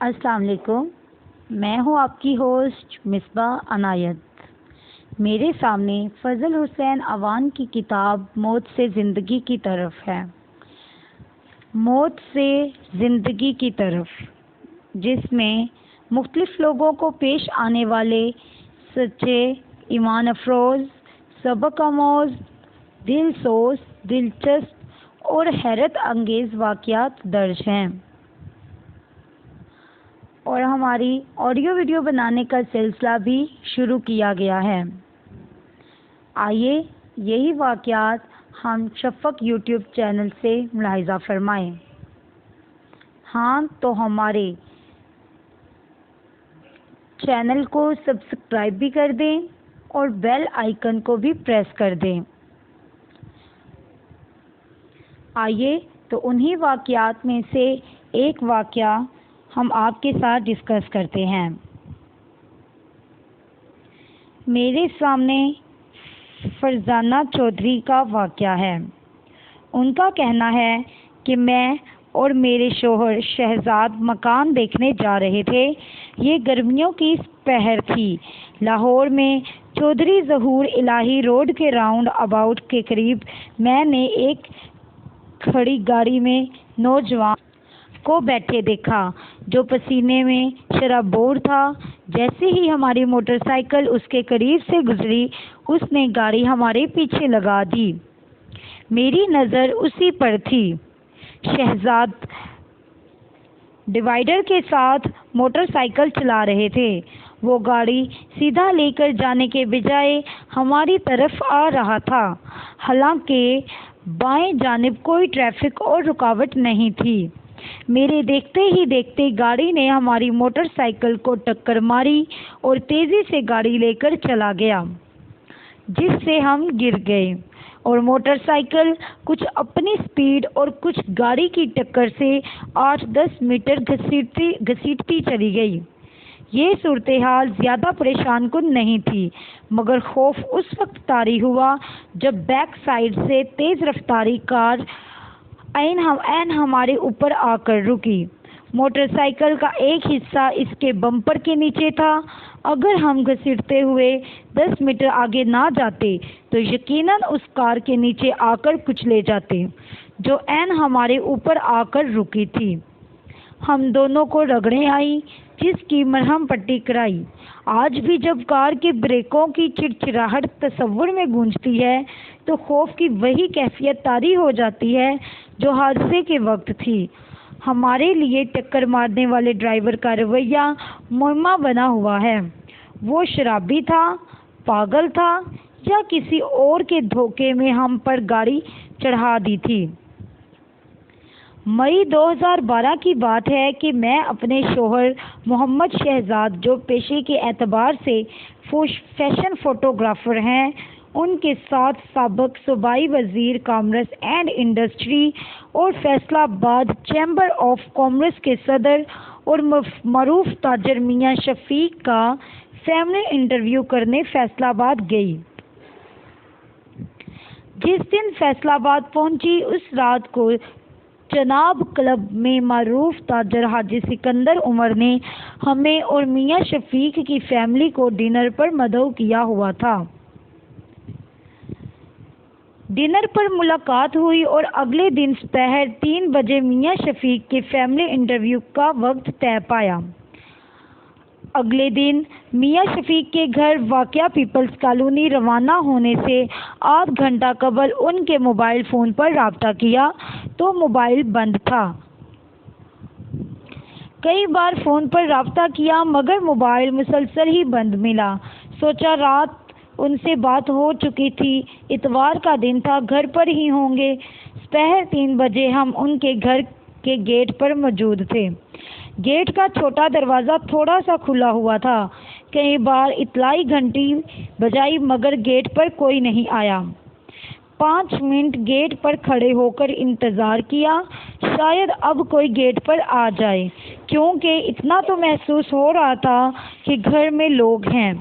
السلام علیکم، میں ہوں آپ کی ہوسٹ مصباح عنایت۔ میرے سامنے فضل حسین عوان کی کتاب موت سے زندگی کی طرف ہے۔ موت سے زندگی کی طرف، جس میں مختلف لوگوں کو پیش آنے والے سچے، ایمان افروز، سبق آموز، دل سوز، دلچسپ اور حیرت انگیز واقعات درج ہیں، اور ہماری آڈیو ویڈیو بنانے کا سلسلہ بھی شروع کیا گیا ہے۔ آئیے یہی واقعات ہم شفق یوٹیوب چینل سے ملاحظہ فرمائیں۔ ہاں تو ہمارے چینل کو سبسکرائب بھی کر دیں اور بیل آئیکن کو بھی پریس کر دیں۔ آئیے تو انہی واقعات میں سے ایک واقعہ ہم آپ کے ساتھ ڈسکس کرتے ہیں۔ میرے سامنے فرزانہ چودھری کا واقعہ ہے۔ ان کا کہنا ہے کہ میں اور میرے شوہر شہزاد مکان دیکھنے جا رہے تھے۔ یہ گرمیوں کی پہر تھی۔ لاہور میں چودھری ظہور الہی روڈ کے راؤنڈ اباؤٹ کے قریب میں نے ایک کھڑی گاڑی میں نوجوان کو بیٹھے دیکھا جو پسینے میں شرابور تھا۔ جیسے ہی ہماری موٹر سائیکل اس کے قریب سے گزری، اس نے گاڑی ہمارے پیچھے لگا دی۔ میری نظر اسی پر تھی۔ شہزاد ڈیوائیڈر کے ساتھ موٹر سائیکل چلا رہے تھے۔ وہ گاڑی سیدھا لے کر جانے کے بجائے ہماری طرف آ رہا تھا، حالانکہ بائیں جانب کوئی ٹریفک اور رکاوٹ نہیں تھی۔ میرے دیکھتے ہی دیکھتے گاڑی نے ہماری موٹر سائیکل کو ٹکر ماری اور تیزی سے گاڑی لے کر چلا گیا، جس سے ہم گر گئے اور موٹر سائیکل کچھ اپنی سپیڈ اور کچھ گاڑی کی ٹکر سے 8-10 میٹر گھسیٹتی چلی گئی۔ یہ صورتحال زیادہ پریشان کن نہیں تھی، مگر خوف اس وقت طاری ہوا جب بیک سائیڈ سے تیز رفتاری کار عین ہمارے اوپر آ کر رکی۔ موٹر سائیکل کا ایک حصہ اس کے بمپر کے نیچے تھا۔ اگر ہم گھسیٹتے ہوئے 10 میٹر آگے نہ جاتے تو یقیناً اس کار کے نیچے آ کر کچلے جاتے، جو عین ہمارے اوپر آ کر رکی تھی۔ ہم دونوں کو رگڑیں آئیں، جس کی مرہم پٹی کرائی۔ آج بھی جب کار کے بریکوں کی چڑچڑاہٹ تصور میں گونجتی ہے تو خوف کی وہی کیفیت طاری ہو جاتی ہے جو حادثے کے وقت تھی۔ ہمارے لیے ٹکر مارنے والے ڈرائیور کا رویہ معمہ بنا ہوا ہے۔ وہ شرابی تھا، پاگل تھا، یا کسی اور کے دھوکے میں ہم پر گاڑی چڑھا دی تھی۔ مئی 2012 کی بات ہے کہ میں اپنے شوہر محمد شہزاد، جو پیشے کے اعتبار سے فیشن فوٹوگرافر ہیں، ان کے ساتھ سابق صوبائی وزیر کامرس اینڈ انڈسٹری اور فیصل آباد چیمبر آف کامرس کے صدر اور معروف تاجر میاں شفیق کا فیملی انٹرویو کرنے فیصل آباد گئی۔ جس دن فیصل آباد پہنچی، اس رات کو چناب کلب میں معروف تاجر حاجی سکندر عمر نے ہمیں اور میاں شفیق کی فیملی کو ڈنر پر مدعو کیا ہوا تھا۔ ڈنر پر ملاقات ہوئی اور اگلے دن سپہر 3 بجے میاں شفیق کے فیملی انٹرویو کا وقت طے پایا۔ اگلے دن میاں شفیق کے گھر واقع پیپلز کالونی روانہ ہونے سے آدھ گھنٹہ قبل ان کے موبائل فون پر رابطہ کیا تو موبائل بند تھا۔ کئی بار فون پر رابطہ کیا مگر موبائل مسلسل ہی بند ملا۔ سوچا رات ان سے بات ہو چکی تھی، اتوار کا دن تھا، گھر پر ہی ہوں گے۔ سپہر 3 بجے ہم ان کے گھر کے گیٹ پر موجود تھے۔ گیٹ کا چھوٹا دروازہ تھوڑا سا کھلا ہوا تھا۔ کئی بار اطلاعی گھنٹی بجائی مگر گیٹ پر کوئی نہیں آیا۔ 5 منٹ گیٹ پر کھڑے ہو کر انتظار کیا، شاید اب کوئی گیٹ پر آ جائے، کیونکہ اتنا تو محسوس ہو رہا تھا کہ گھر میں لوگ ہیں۔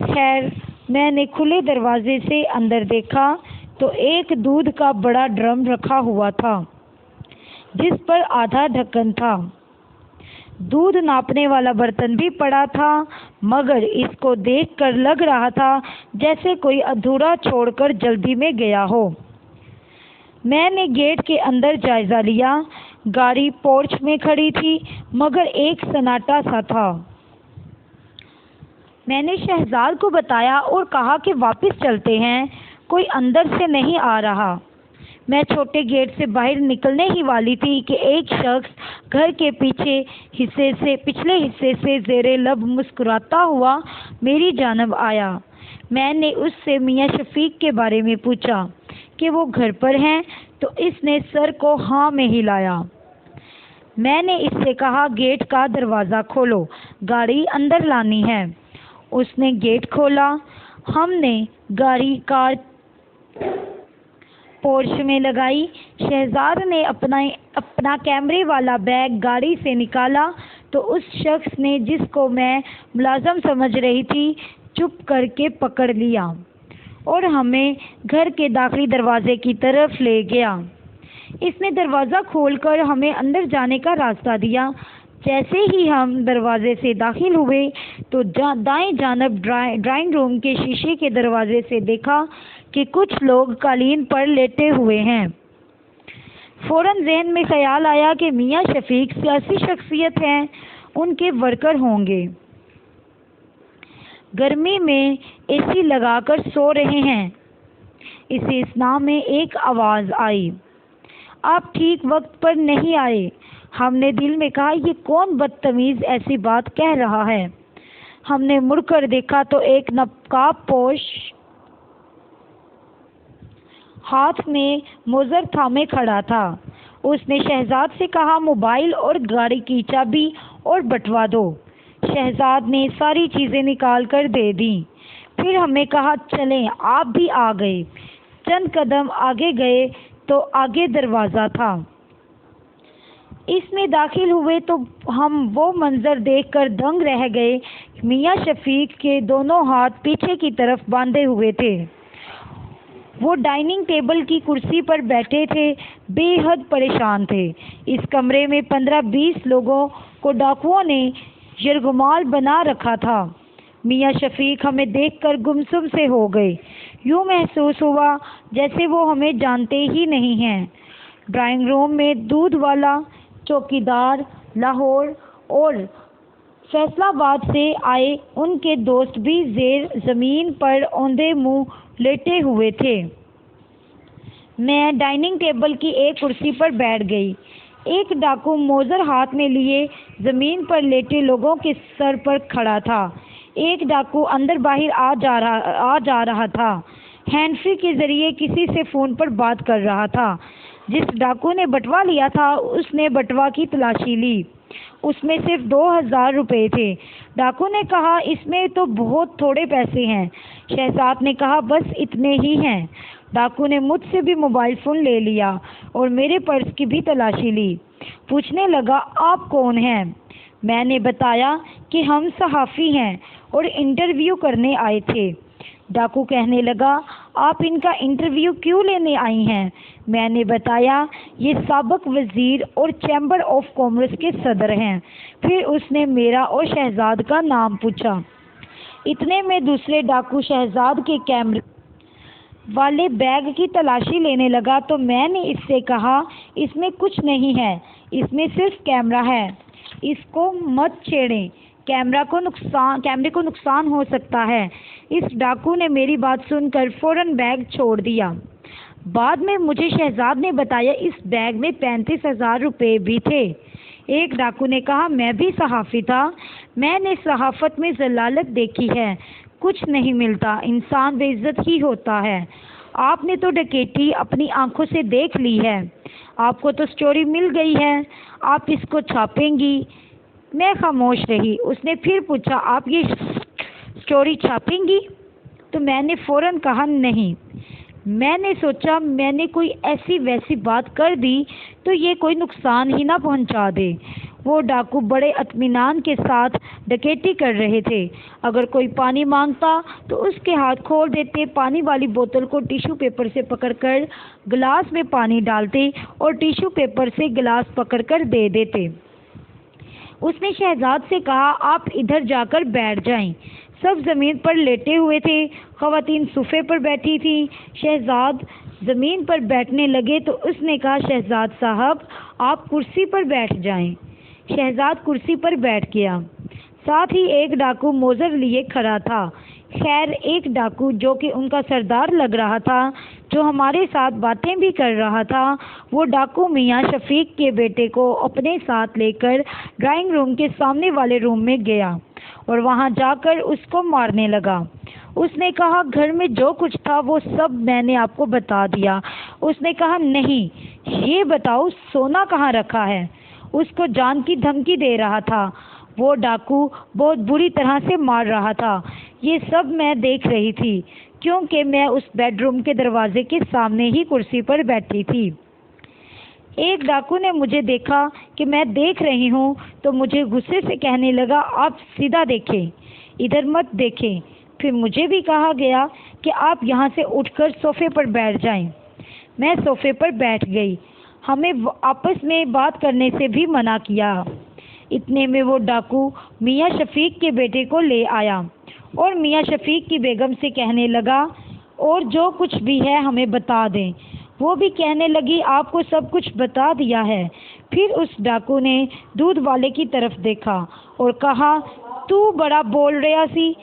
خیر، میں نے کھلے دروازے سے اندر دیکھا تو ایک دودھ کا بڑا ڈرم رکھا ہوا تھا، جس پر آدھا ڈھکن تھا۔ دودھ ناپنے والا برتن بھی پڑا تھا، مگر اس کو دیکھ کر لگ رہا تھا جیسے کوئی ادھورا چھوڑ کر جلدی میں گیا ہو۔ میں نے گیٹ کے اندر جائزہ لیا۔ گاڑی پورچ میں کھڑی تھی، مگر ایک سناٹا سا تھا۔ میں نے شہزاد کو بتایا اور کہا کہ واپس چلتے ہیں، کوئی اندر سے نہیں آ رہا۔ میں چھوٹے گیٹ سے باہر نکلنے ہی والی تھی کہ ایک شخص گھر کے پچھلے حصے سے زیر لب مسکراتا ہوا میری جانب آیا۔ میں نے اس سے میاں شفیق کے بارے میں پوچھا کہ وہ گھر پر ہیں، تو اس نے سر کو ہاں میں ہلایا۔ میں نے اس سے کہا گیٹ کا دروازہ کھولو، گاڑی اندر لانی ہے۔ اس نے گیٹ کھولا۔ ہم نے کار پورچ میں لگائی۔ شہزاد نے اپنا کیمرے والا بیگ گاڑی سے نکالا تو اس شخص نے، جس کو میں ملازم سمجھ رہی تھی، چپ کر کے پکڑ لیا اور ہمیں گھر کے داخلی دروازے کی طرف لے گیا۔ اس نے دروازہ کھول کر ہمیں اندر جانے کا راستہ دیا۔ جیسے ہی ہم دروازے سے داخل ہوئے تو دائیں جانب ڈرائنگ روم کے شیشے کے دروازے سے دیکھا کہ کچھ لوگ قالین پر لیٹے ہوئے ہیں۔ فوراً ذہن میں خیال آیا کہ میاں شفیق سیاسی شخصیت ہیں، ان کے ورکر ہوں گے، گرمی میں اے سی لگا کر سو رہے ہیں۔ اسی اثناء میں ایک آواز آئی، آپ ٹھیک وقت پر نہیں آئے۔ ہم نے دل میں کہا یہ کون بدتمیز ایسی بات کہہ رہا ہے۔ ہم نے مڑ کر دیکھا تو ایک نقاب پوش ہاتھ میں موزر تھامے کھڑا تھا۔ اس نے شہزاد سے کہا موبائل اور گاڑی کی چابی اور بٹوا دو۔ شہزاد نے ساری چیزیں نکال کر دے دیں۔ پھر ہمیں کہا چلیں، آپ بھی آ گئے۔ چند قدم آگے گئے تو آگے دروازہ تھا۔ اس میں داخل ہوئے تو ہم وہ منظر دیکھ کر دنگ رہ گئے۔ میاں شفیق کے دونوں ہاتھ پیچھے کی طرف باندھے ہوئے تھے۔ وہ ڈائننگ ٹیبل کی کرسی پر بیٹھے تھے، بے حد پریشان تھے۔ اس کمرے میں 15-20 لوگوں کو ڈاکوؤں نے یرغمال بنا رکھا تھا۔ میاں شفیق ہمیں دیکھ کر گمسم سے ہو گئے۔ یوں محسوس ہوا جیسے وہ ہمیں جانتے ہی نہیں ہیں۔ ڈرائنگ روم میں دودھ والا، چوکیدار، لاہور اور فیصل آباد سے آئے ان کے دوست بھی زیر زمین پر اوندھے منہ لیٹے ہوئے تھے۔ میں ڈائننگ ٹیبل کی ایک کرسی پر بیٹھ گئی۔ ایک ڈاکو موزر ہاتھ میں لیے زمین پر لیٹے لوگوں کے سر پر کھڑا تھا۔ ایک ڈاکو اندر باہر آ جا رہا تھا، ہینڈ فری کے ذریعے کسی سے فون پر بات کر رہا تھا۔ جس ڈاکو نے بٹوا لیا تھا اس نے بٹوا کی تلاشی لی۔ اس میں صرف 2000 روپے تھے۔ ڈاکو نے کہا اس میں تو بہت تھوڑے پیسے ہیں۔ شہزاد نے کہا بس اتنے ہی ہیں۔ ڈاکو نے مجھ سے بھی موبائل فون لے لیا اور میرے پرس کی بھی تلاشی لی۔ پوچھنے لگا آپ کون ہیں؟ میں نے بتایا کہ ہم صحافی ہیں اور انٹرویو کرنے آئے تھے۔ ڈاکو کہنے لگا آپ ان کا انٹرویو کیوں لینے آئی ہیں؟ میں نے بتایا یہ سابق وزیر اور چیمبر آف کامرس کے صدر ہیں۔ پھر اس نے میرا اور شہزاد کا نام پوچھا۔ اتنے میں دوسرے ڈاکو شہزاد کے کیمرے والے بیگ کی تلاشی لینے لگا تو میں نے اس سے کہا اس میں کچھ نہیں ہے، اس میں صرف کیمرہ ہے، اس کو مت چھیڑیں، کیمرے کو نقصان ہو سکتا ہے۔ اس ڈاکو نے میری بات سن کر فوراً بیگ چھوڑ دیا۔ بعد میں مجھے شہزاد نے بتایا اس بیگ میں 35,000 روپے بھی تھے۔ ایک ڈاکو نے کہا میں بھی صحافی تھا، میں نے صحافت میں ذلالت دیکھی ہے، کچھ نہیں ملتا، انسان بے عزت ہی ہوتا ہے۔ آپ نے تو ڈکیتی اپنی آنکھوں سے دیکھ لی ہے، آپ کو تو سٹوری مل گئی ہے، آپ اس کو چھاپیں گی؟ میں خاموش رہی۔ اس نے پھر پوچھا آپ یہ سٹوری چھاپیں گی؟ تو میں نے فوراً کہا نہیں۔ میں نے سوچا میں نے کوئی ایسی ویسی بات کر دی تو یہ کوئی نقصان ہی نہ پہنچا دے۔ وہ ڈاکو بڑے اطمینان کے ساتھ ڈکیتی کر رہے تھے۔ اگر کوئی پانی مانگتا تو اس کے ہاتھ کھول دیتے، پانی والی بوتل کو ٹیشو پیپر سے پکڑ کر گلاس میں پانی ڈالتے اور ٹیشو پیپر سے گلاس پکڑ کر دے دیتے۔ اس نے شہزاد سے کہا آپ ادھر جا کر بیٹھ جائیں۔ سب زمین پر لیٹے ہوئے تھے، خواتین صوفے پر بیٹھی تھیں۔ شہزاد زمین پر بیٹھنے لگے تو اس نے کہا شہزاد صاحب آپ کرسی پر بیٹھ جائیں۔ شہزاد کرسی پر بیٹھ گیا۔ ساتھ ہی ایک ڈاکو موزر لیے کھڑا تھا۔ خیر ایک ڈاکو جو کہ ان کا سردار لگ رہا تھا، جو ہمارے ساتھ باتیں بھی کر رہا تھا، وہ ڈاکو میاں شفیق کے بیٹے کو اپنے ساتھ لے کر ڈرائنگ روم کے سامنے والے روم میں گیا اور وہاں جا کر اس کو مارنے لگا۔ اس نے کہا گھر میں جو کچھ تھا وہ سب میں نے آپ کو بتا دیا۔ اس نے کہا نہیں، یہ بتاؤ سونا کہاں رکھا ہے۔ اس کو جان کی دھمکی دے رہا تھا۔ وہ ڈاکو بہت بری طرح سے مار رہا تھا۔ یہ سب میں دیکھ رہی تھی کیونکہ میں اس بیڈ روم کے دروازے کے سامنے ہی کرسی پر بیٹھی تھی۔ ایک ڈاکو نے مجھے دیکھا کہ میں دیکھ رہی ہوں تو مجھے غصے سے کہنے لگا آپ سیدھا دیکھیں، ادھر مت دیکھیں۔ پھر مجھے بھی کہا گیا کہ آپ یہاں سے اٹھ کر صوفے پر بیٹھ جائیں۔ میں صوفے پر بیٹھ گئی۔ ہمیں آپس میں بات کرنے سے بھی منع کیا۔ اتنے میں وہ ڈاکو میاں شفیق کے بیٹے کو لے آیا اور میاں شفیق کی بیگم سے کہنے لگا اور جو کچھ بھی ہے ہمیں بتا دیں۔ وہ بھی کہنے لگی آپ کو سب کچھ بتا دیا ہے۔ پھر اس ڈاکو نے دودھ والے کی طرف دیکھا اور کہا تو بڑا بول رہا سی،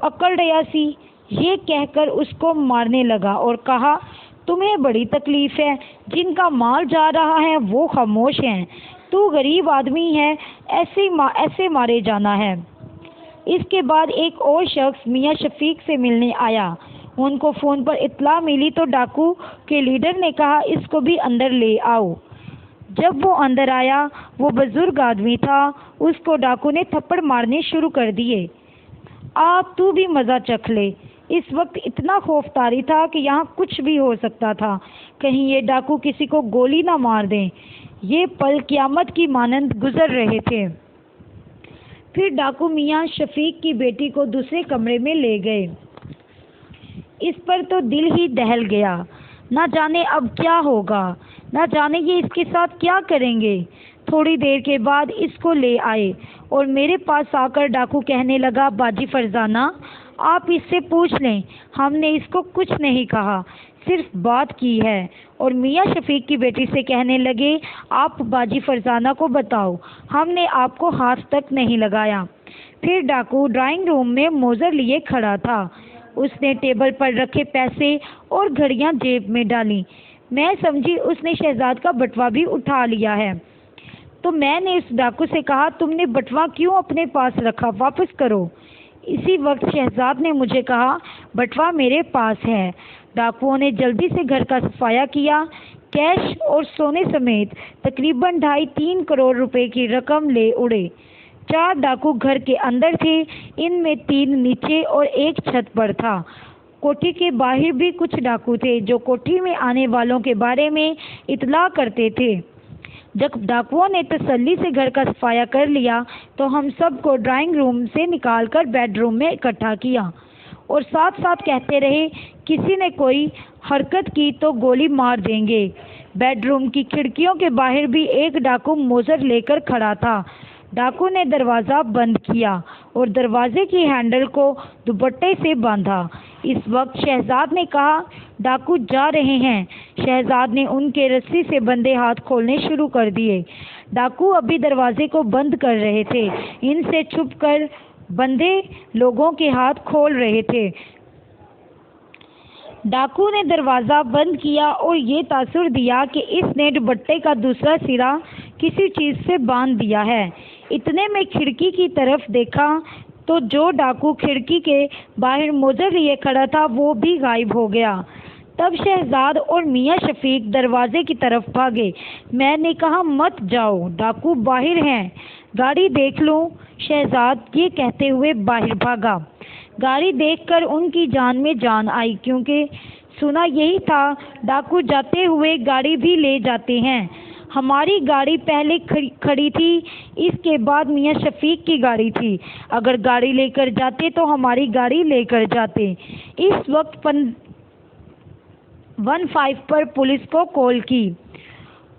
اکڑ رہا سی، یہ کہہ کر اس کو مارنے لگا اور کہا تمہیں بڑی تکلیف ہے، جن کا مال جا رہا ہے وہ خاموش ہیں، تو غریب آدمی ہے، ایسے مارے جانا ہے۔ اس کے بعد ایک اور شخص میاں شفیق سے ملنے آیا۔ ان کو فون پر اطلاع ملی تو ڈاکو کے لیڈر نے کہا اس کو بھی اندر لے آؤ۔ جب وہ اندر آیا وہ بزرگ آدمی تھا۔ اس کو ڈاکو نے تھپڑ مارنے شروع کر دیے۔ آپ تو بھی مزہ چکھ لے۔ اس وقت اتنا خوف طاری تھا کہ یہاں کچھ بھی ہو سکتا تھا، کہیں یہ ڈاکو کسی کو گولی نہ مار دیں۔ یہ پل قیامت کی مانند گزر رہے تھے۔ پھر ڈاکو میاں شفیق کی بیٹی کو دوسرے کمرے میں لے گئے۔ اس پر تو دل ہی دہل گیا۔ نہ جانے اب کیا ہوگا، نہ جانے یہ اس کے ساتھ کیا کریں گے۔ تھوڑی دیر کے بعد اس کو لے آئے اور میرے پاس آ کر ڈاکو کہنے لگا باجی فرزانہ آپ اس سے پوچھ لیں، ہم نے اس کو کچھ نہیں کہا، صرف بات کی ہے۔ اور میاں شفیق کی بیٹی سے کہنے لگے آپ باجی فرزانہ کو بتاؤ، ہم نے آپ کو ہاتھ تک نہیں لگایا۔ پھر ڈاکو ڈرائنگ روم میں موزر لیے کھڑا تھا۔ اس نے ٹیبل پر رکھے پیسے اور گھڑیاں جیب میں ڈالیں۔ میں سمجھی اس نے شہزاد کا بٹوا بھی اٹھا لیا ہے، تو میں نے اس ڈاکو سے کہا تم نے بٹوا کیوں اپنے پاس رکھا، واپس کرو۔ اسی وقت شہزاد نے مجھے کہا بٹوا میرے پاس ہے۔ ڈاکوؤں نے جلدی سے گھر کا صفایا کیا، کیش اور سونے سمیت تقریباً 2.5-3 کروڑ روپے کی رقم لے اڑے۔ 4 ڈاکو گھر کے اندر تھے، ان میں 3 نیچے اور 1 چھت پر تھا۔ کوٹھی کے باہر بھی کچھ ڈاکو تھے جو کوٹھی میں آنے والوں کے بارے میں اطلاع کرتے تھے۔ جب ڈاکوؤں نے تسلی سے گھر کا صفایا کر لیا تو ہم سب کو ڈرائنگ روم سے نکال کر بیڈ روم میں اکٹھا کیا اور ساتھ ساتھ کہتے رہے کسی نے کوئی حرکت کی تو گولی مار دیں گے۔ بیڈ روم کی کھڑکیوں کے باہر بھی ایک ڈاکو موزر لے کر کھڑا تھا۔ ڈاکو نے دروازہ بند کیا اور دروازے کی ہینڈل کو دوپٹے سے باندھا۔ اس وقت شہزاد نے کہا ڈاکو جا رہے ہیں۔ شہزاد نے ان کے رسی سے بندھے ہاتھ کھولنے شروع کر دیے۔ ڈاکو ابھی دروازے کو بند کر رہے تھے، ان سے چھپ کر بندھے لوگوں کے ہاتھ کھول رہے تھے۔ ڈاکو نے دروازہ بند کیا اور یہ تاثر دیا کہ اس نے دوپٹے کا دوسرا سرا کسی چیز سے باندھ دیا ہے۔ اتنے میں کھڑکی کی طرف دیکھا تو جو ڈاکو کھڑکی کے باہر موزر لیے کھڑا تھا وہ بھی غائب ہو گیا۔ تب شہزاد اور میاں شفیق دروازے کی طرف بھاگے۔ میں نے کہا مت جاؤ، ڈاکو باہر ہیں، گاڑی دیکھ لوں۔ شہزاد یہ کہتے ہوئے باہر بھاگا۔ گاڑی دیکھ کر ان کی جان میں جان آئی، کیونکہ سنا یہی تھا ڈاکو جاتے ہوئے گاڑی بھی لے جاتے ہیں۔ ہماری گاڑی پہلے کھڑی تھی، اس کے بعد میاں شفیق کی گاڑی تھی۔ اگر گاڑی لے کر جاتے تو ہماری گاڑی لے کر جاتے۔ اس وقت 15 پر پولیس کو کال کی۔